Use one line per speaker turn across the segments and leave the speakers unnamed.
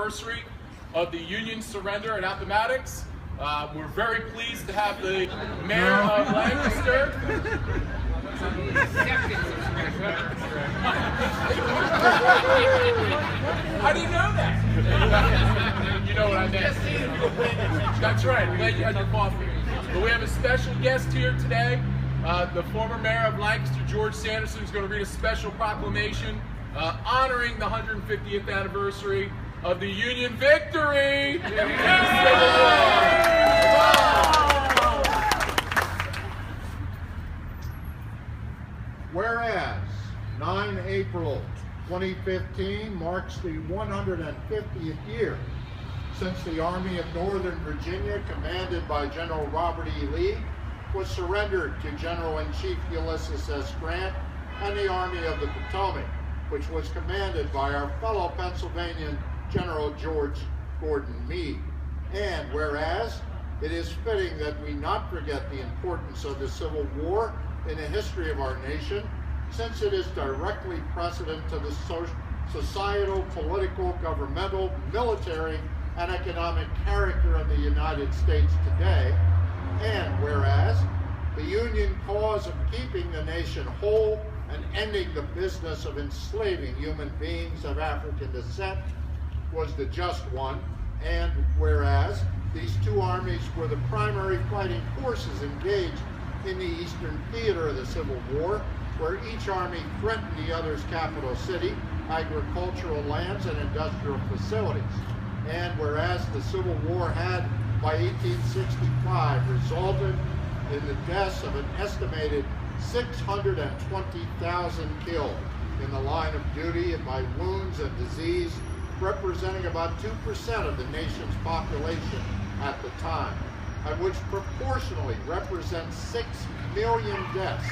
anniversary of the Union surrender at Appomattox. We're very pleased to have the mayor of Lancaster. How do you know that? You know what I meant. That's right. I'm glad you had your coffee. But we have a special guest here today. The former mayor of Lancaster, George Sanderson, is going to read a special proclamation honoring the 150th anniversary of the Union victory in the Civil War.
Whereas 9 April 2015 marks the 150th year since the Army of Northern Virginia, commanded by General Robert E. Lee, was surrendered to General-in-Chief Ulysses S. Grant and the Army of the Potomac, which was commanded by our fellow Pennsylvanian General George Gordon Meade. And whereas it is fitting that we not forget the importance of the Civil War in the history of our nation, since it is directly precedent to the societal, political, governmental, military, and economic character of the United States today, and whereas the Union cause of keeping the nation whole and ending the business of enslaving human beings of African descent was the just one, and whereas these two armies were the primary fighting forces engaged in the Eastern Theater of the Civil War, where each army threatened the other's capital city, agricultural lands, and industrial facilities. And whereas the Civil War had, by 1865, resulted in the deaths of an estimated 620,000 killed in the line of duty and by wounds and disease, representing about 2% of the nation's population at the time, and which proportionally represents 6 million deaths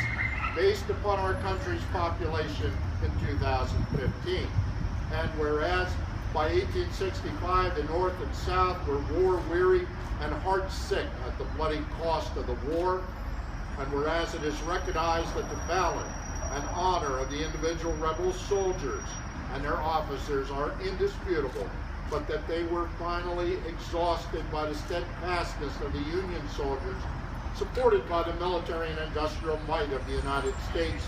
based upon our country's population in 2015. And whereas by 1865 the North and South were war-weary and heart-sick at the bloody cost of the war, and whereas it is recognized that the valor and honor of the individual rebel soldiers and their officers are indisputable, but that they were finally exhausted by the steadfastness of the Union soldiers, supported by the military and industrial might of the United States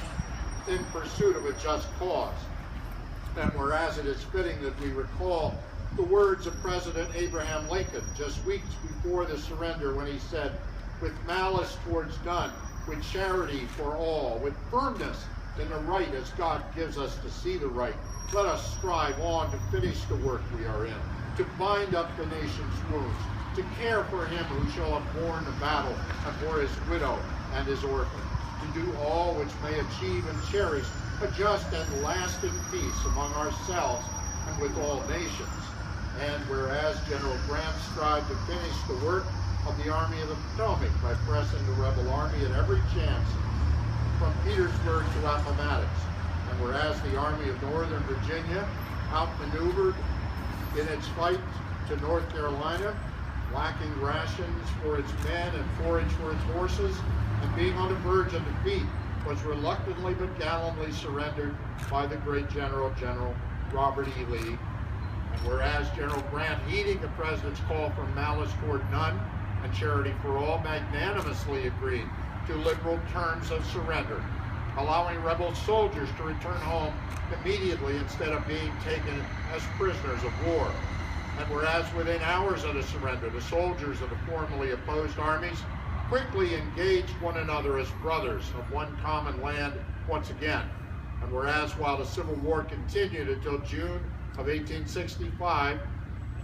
in pursuit of a just cause. And whereas it is fitting that we recall the words of President Abraham Lincoln just weeks before the surrender, when he said, "With malice towards none, with charity for all, with firmness in the right as God gives us to see the right, let us strive on to finish the work we are in, to bind up the nation's wounds, to care for him who shall have borne the battle, and for his widow and his orphan, to do all which may achieve and cherish a just and lasting peace among ourselves and with all nations." And whereas General Grant strived to finish the work of the Army of the Potomac by pressing the rebel army at every chance from Petersburg to Appomattox, and whereas the Army of Northern Virginia outmaneuvered in its fight to North Carolina, lacking rations for its men and forage for its horses, and being on the verge of defeat, was reluctantly but gallantly surrendered by the great General Robert E. Lee. And whereas General Grant, heeding the President's call for malice toward none and charity for all, magnanimously agreed to liberal terms of surrender, allowing rebel soldiers to return home immediately instead of being taken as prisoners of war. And whereas within hours of the surrender, the soldiers of the formerly opposed armies quickly engaged one another as brothers of one common land once again. And whereas while the Civil War continued until June of 1865,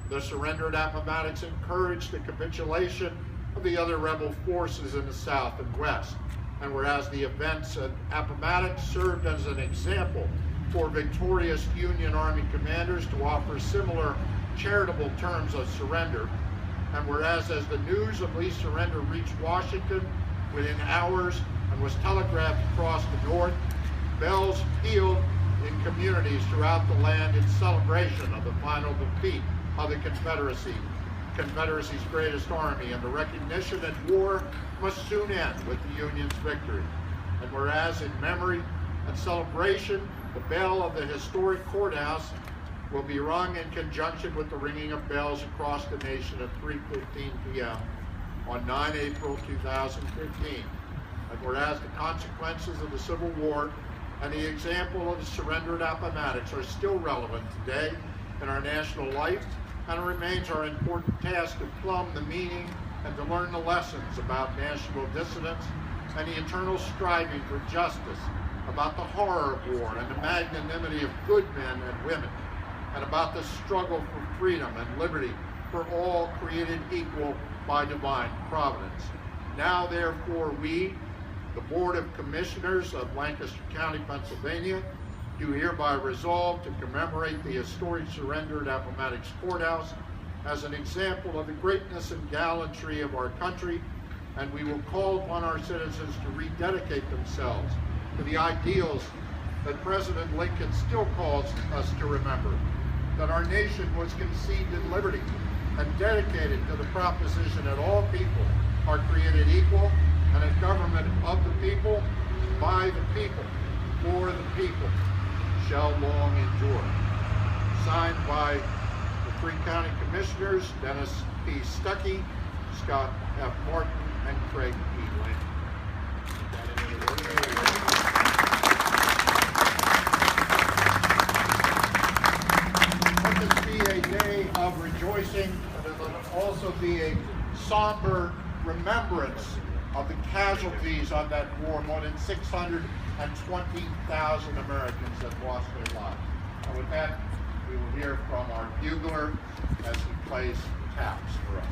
the surrender at Appomattox encouraged the capitulation of the other rebel forces in the South and West. And whereas the events at Appomattox served as an example for victorious Union Army commanders to offer similar charitable terms of surrender, and whereas as the news of Lee's surrender reached Washington within hours and was telegraphed across the North, bells pealed in communities throughout the land in celebration of the final defeat of the Confederacy's greatest army, and the recognition that war must soon end with the Union's victory. And whereas in memory and celebration, the bell of the historic Courthouse will be rung in conjunction with the ringing of bells across the nation at 3:15 p.m. on 9 April 2015. And whereas the consequences of the Civil War and the example of the surrender at Appomattox are still relevant today in our national life, and it remains our important task to plumb the meaning and to learn the lessons about national dissidence and the eternal striving for justice, about the horror of war and the magnanimity of good men and women, and about the struggle for freedom and liberty for all created equal by divine providence. Now, therefore, we, the Board of Commissioners of Lancaster County, Pennsylvania, do hereby resolve to commemorate the historic surrender at Appomattox Courthouse as an example of the greatness and gallantry of our country, and we will call upon our citizens to rededicate themselves to the ideals that President Lincoln still calls us to remember, that our nation was conceived in liberty and dedicated to the proposition that all people are created equal, and a government of the people, by the people, for the people, shall long endure. Signed by the 3 County Commissioners, Dennis P. Stuckey, Scott F. Martin, and Craig E. Lane. Let this be a day of rejoicing, but it will also be a somber remembrance of the casualties of that war. More than 620,000 Americans have lost their lives. And with that, we will hear from our bugler as he plays taps for us.